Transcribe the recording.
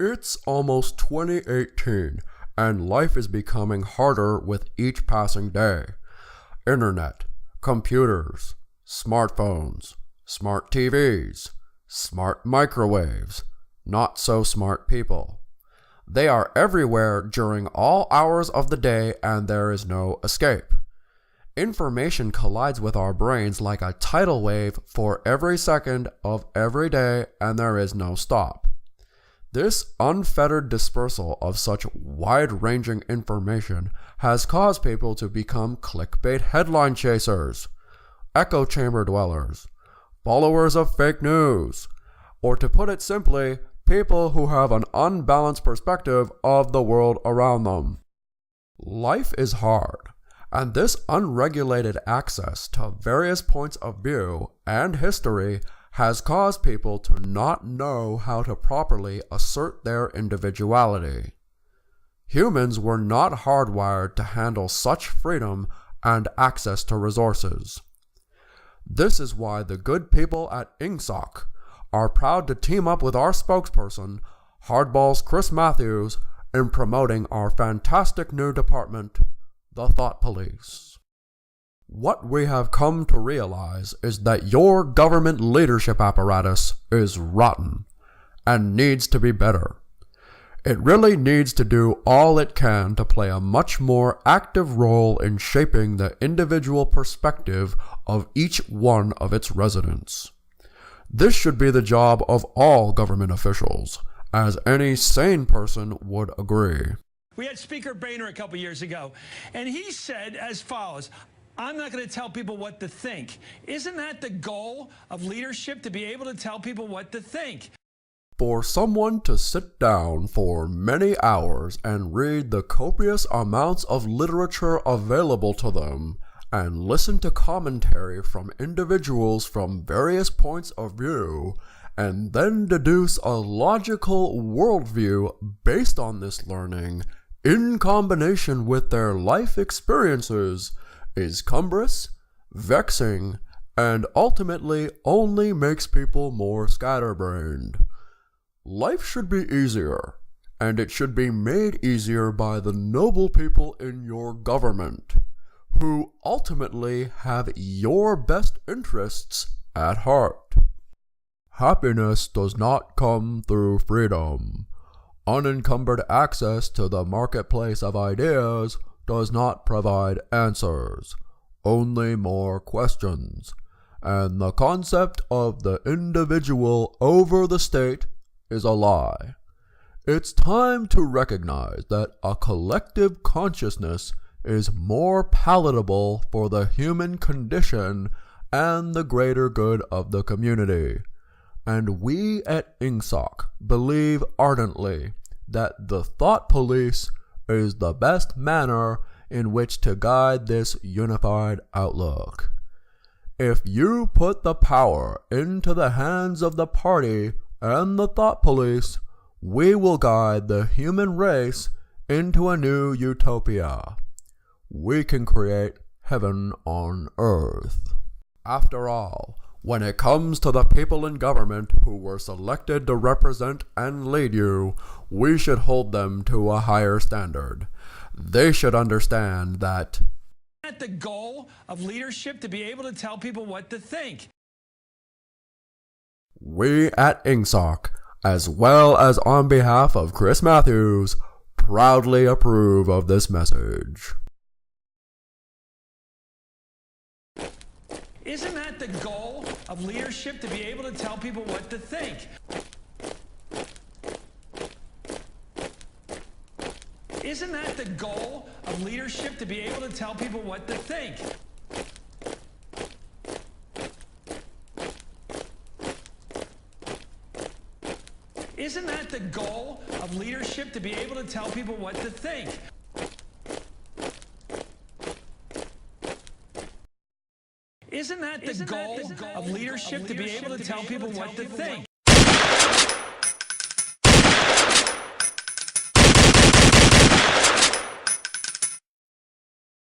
It's almost 2018, and life is becoming harder with each passing day. Internet, computers, smartphones, smart TVs, smart microwaves, not so smart people. They are everywhere during all hours of the day, and there is no escape. Information collides with our brains like a tidal wave for every second of every day, and there is no stop. This unfettered dispersal of such wide-ranging information has caused people to become clickbait headline chasers, echo chamber dwellers, followers of fake news, or to put it simply, people who have an unbalanced perspective of the world around them. Life is hard, and this unregulated access to various points of view and history has caused people to not know how to properly assert their individuality. Humans were not hardwired to handle such freedom and access to resources. This is why the good people at Ingsoc are proud to team up with our spokesperson, Hardball's Chris Matthews, in promoting our fantastic new department, the Thought Police. What we have come to realize is that your government leadership apparatus is rotten and needs to be better. It really needs to do all it can to play a much more active role in shaping the individual perspective of each one of its residents. This should be the job of all government officials, as any sane person would agree. We had Speaker Boehner a couple years ago, and he said as follows: I'm not going to tell people what to think. Isn't that the goal of leadership, to be able to tell people what to think? For someone to sit down for many hours and read the copious amounts of literature available to them and listen to commentary from individuals from various points of view and then deduce a logical worldview based on this learning in combination with their life experiences is cumbrous, vexing, and ultimately only makes people more scatterbrained. Life should be easier, and it should be made easier by the noble people in your government, who ultimately have your best interests at heart. Happiness does not come through freedom. Unencumbered access to the marketplace of ideas does not provide answers, only more questions, and the concept of the individual over the state is a lie. It's time to recognize that a collective consciousness is more palatable for the human condition and the greater good of the community. And we at Ingsoc believe ardently that the Thought Police is the best manner in which to guide this unified outlook. If you put the power into the hands of the party and the Thought Police, we will guide the human race into a new utopia. We can create heaven on earth. After all, when it comes to the people in government who were selected to represent and lead you, we should hold them to a higher standard. They should understand that Isn't that the goal of leadership, to be able to tell people what to think? We at Ingsoc, as well as on behalf of Chris Matthews, proudly approve of this message. Isn't that the goal of leadership, to be able to tell people what to think? Isn't that the goal of leadership, to be able to tell people what to think? Isn't that the goal of leadership, to be able to tell people what to think? Isn't that the goal of leadership, to be able to tell people what to think?